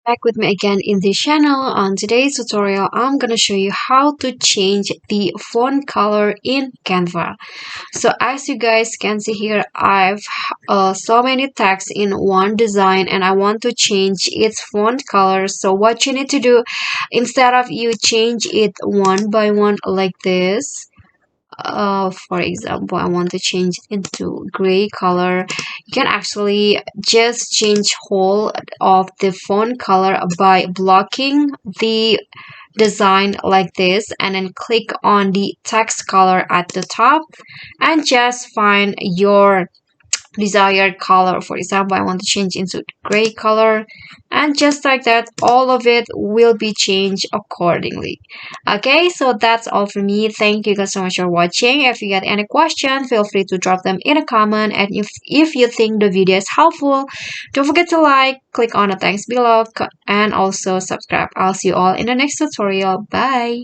Back with me again in this channel. On today's tutorial, I'm gonna show you how to change the font color in Canva. So as you guys can see here, I've so many text in one design and I want to change its font color. So what you need to do, instead of you change it one by one like this, for example, I want to change it into gray color. You can actually just change whole of the font color by blocking the design like this and then click on the text color at the top and just find your desired color. For example, I want to change into gray color, and just like that, all of it will be changed accordingly. Okay, so that's all for me. Thank you guys so much for watching. If you got any question, feel free to drop them in a comment, and if you think the video is helpful, don't forget to like, click on the thanks below, and also subscribe. I'll see you all in the next tutorial. Bye.